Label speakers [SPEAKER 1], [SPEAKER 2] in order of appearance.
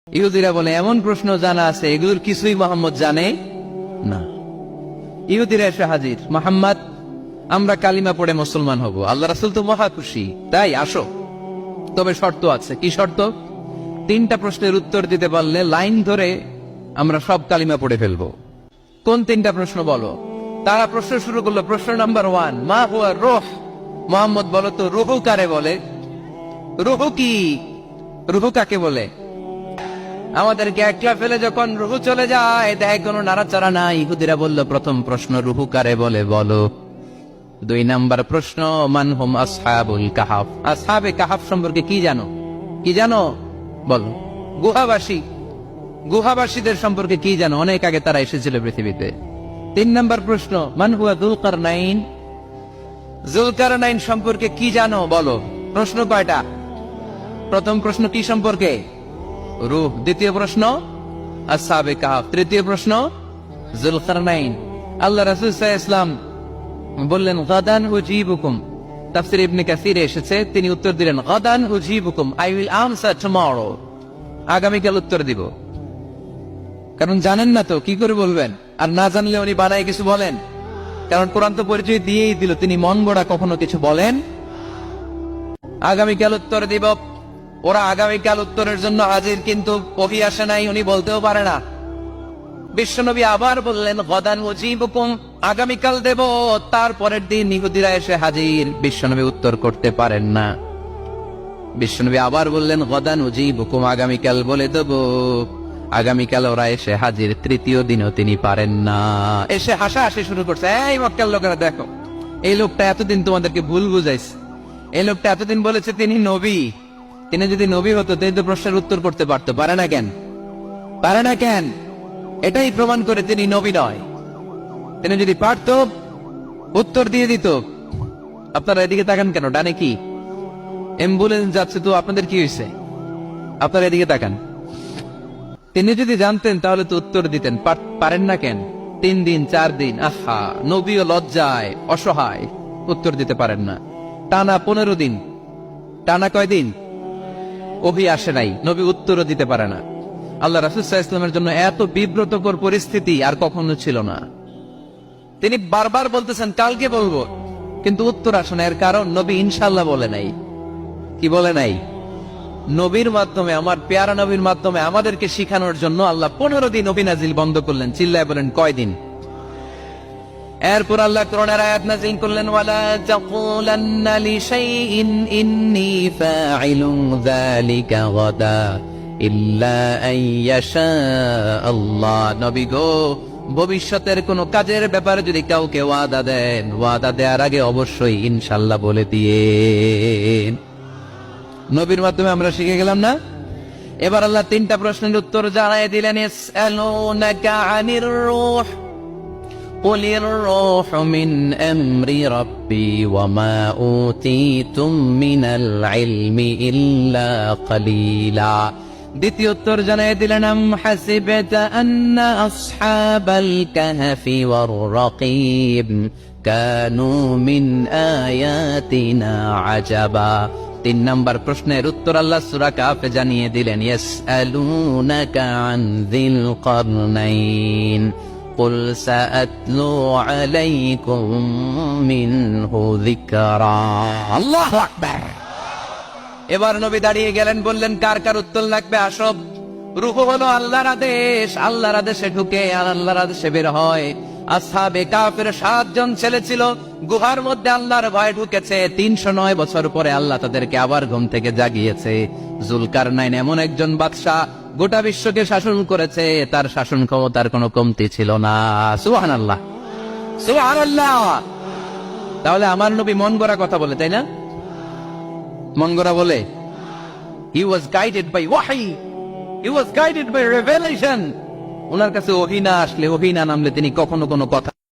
[SPEAKER 1] ইহুদিরা বলে এমন প্রশ্ন জানা আছে এগুলোর কিছুই মোহাম্মদ জানে না। ইহুদিরা এসে হাজির, মোহাম্মদ আমরা কালিমা পড়ে মুসলমান হব, আল্লাহ রাসূল তো মহা খুশি, তাই আসো, তবে শর্ত আছে। কি শর্ত? 3টা প্রশ্নের উত্তর দিতে পারলে লাইন ধরে আমরা সব কালিমা পড়ে ফেলবো। কোন 3টা প্রশ্ন বলো? তারা প্রশ্ন শুরু করলো। প্রশ্ন নাম্বার 1, মা হুয়া রূহ। মোহাম্মদ বলো তো রূহ কারে বলে? রূহ কি? রূহ কাকে বলে? আমাদেরকে একলা ফেলে যখন রূহ চলে যায় দেয় কোনো নাড়াচাড়া নাই। ইহুদিরা বলল প্রথম প্রশ্ন রূহ কারে বলে বলো। 2 নাম্বার প্রশ্ন মান হুম আসহাবুল কাহাফ। আসহাবে কাহাফ সম্পর্কে কি জানো? কি জানো বলো। গুহাবাসী, গুহাবাসীদের সম্পর্কে কি জানো? অনেক আগে তারা এসেছিল পৃথিবীতে। 3 নাম্বার প্রশ্ন মান হুয়া যুলকারনাইন। যুলকারনাইন সম্পর্কে কি জানো বলো। প্রশ্ন কয়টা? প্রথম প্রশ্ন কি সম্পর্কে? রূহ। দ্বিতীয় প্রশ্ন আসহাবে কাহাফ। তৃতীয় প্রশ্ন যুলকারনাইন। আল্লাহ রাসূল সাল্লাল্লাহু আলাইহি ওয়াসাল্লাম বললেন গাদান উজিবুকুম। তাফসীর ইবনে কাসিরে এসেছে, তিনি উত্তর দিলেন গাদান উজিবুকুম, আই উইল আনসার টুমরো। আগামীকাল উত্তর দিব। কারণ জানেন না তো কি করে বলবেন, আর না জানলে উনি বানায় কিছু বলেন। কারণ কোরআন তো পরিচয় দিয়েই দিল, তিনি মন গড়া কখনো কিছু বলেন। আগামীকাল উত্তর দিব। ওরা আগামীকাল উত্তরের জন্য হাজির, কিন্তু ওহী আসে নাই, উনি বলতেও পারে না। বিশ্বনবী আবার বললেন গাদান উজিবুকুম, আগামীকাল দেব। তারপরের দিন ইহুদিরা এসে হাজির, বিশ্বনবী উত্তর করতে পারেন না। বিশ্বনবী আবার বললেন গাদান উজিবুকুম, আগামীকাল বলে দেব। আগামীকাল ওরা এসে হাজির, তৃতীয় দিনও তিনি পারেন না। এসে হাসাহাসি শুরু করছে, এই মক্কার লোকেরা দেখো, এই লোকটা এতদিন তোমাদেরকে ভুল বুঝাইছে। এই লোকটা এতদিন বলেছে তিনি নবী। তিনি যদি নবী হতো তাই তো প্রশ্নের উত্তর করতে পারতো, পারে না কেন? পারে না কেন? এটাই প্রমাণ করে তিনি নবী নয়। তিনি যদি পারত উত্তর দিয়ে দিত। আপনারা এদিকে তাকান কেন? ডানে কি অ্যাম্বুলেন্স যাচ্ছে, তো আপনাদের কি হয়েছে? আপনারা এদিকে তাকান। তিনি যদি জানতেন তাহলে তো উত্তর দিতেন, পারেন না কেন? 3 দিন 4 দিন, আহা, নবীও লজ্জায় অসহায়, উত্তর দিতে পারেন না। টানা 15 দিন, টানা কয়দিন ওহী আসে নাই, নবী উত্তরও দিতে পারে না। আল্লাহ রাসূল সাল্লাল্লাহু আলাইহি ওয়াসাল্লামের জন্য এত বিব্রতকর পরিস্থিতি আর কখনো ছিল না। তিনি বারবার বলতেছেন কালকে বলবো, কিন্তু উত্তর আসে না। এর কারণ নবী ইনশাআল্লাহ বলে নাই। কি বলে নাই? নবীর মাধ্যমে, আমার পেয়ারা নবীর মাধ্যমে আমাদেরকে শিখানোর জন্য আল্লাহ 15 দিন ওহী নাজিল বন্ধ করলেন। চিল্লায় বলেন কয়দিন? এরপর আল্লাহ কোরআনের আয়াত নাযিল করলেন ওয়ালা তাকুলান্না লিশাইইন ইন্নী ফাইলুন যালিকা গাদা ইল্লা আইয়াশা আল্লাহ। নবী গো, ভবিষ্যতের কোন কাজের ব্যাপারে যদি কাউকে ওয়াদা দেন, ওয়াদা দেওয়ার আগে অবশ্যই ইনশাআল্লাহ বলে দিয়েন। নবীর মাধ্যমে আমরা শিখে গেলাম না? এবার আল্লাহ 3টা প্রশ্নের উত্তর জানাই দিলেন। ইয়াসআলুনাকা আনির রূহ قل الروح من أمر ربي وما أوتيتم من العلم إلا قليلا। দ্বিতীয় উত্তর জানিয়ে দিলেন আম হাসিবতা আন্না আসহাবাল কাহফি ওয়ার রাকিব কানু মিন আয়াতিনা আজাবা। 3 নাম্বার প্রশ্নের উত্তর আল্লাহ সূরা কাহফে জানিয়ে দিলেন ইয়াসআলুনাকা আন যিল কারনাইন قل سأتلو عليكم منه ذكرا। আল্লাহু আকবার। এবার নবী দাঁড়িয়ে গেলেন, বললেন কার কার উত্তর লাগবে আসো। রূহ হলো আল্লাহর আদেশ, আল্লাহর আদেশে ঢুকে আর আল্লাহর আদেশে বের হয়। আসহাবে কাফের 7 জন ছেলে ছিল, গুহার মধ্যে আল্লাহর ভয় ঢুকেছে। 309 বছর পরে আল্লাহ তাদেরকে আবার ঘুম থেকে জাগিয়েছে। যুলকারনাইন এমন একজন বাদশা, গোটা বিশ্বকে শাসন করেছে, তার শাসন ক্ষমতার কোনো কমতি ছিল না। সুবহানাল্লাহ, সুবহানাল্লাহ। তাহলে আমার নবী মন গড়া কথা বলে, তাই না? মন গড়া বলে? হি ওয়াজ গাইডেড বাই ওয়াহি, হি ওয়াজ গাইডেড বাই রেভেলেশন। ওনার কাছে ওহী না আসলে, ওহী না নামলে তিনি কখনো কোনো কথা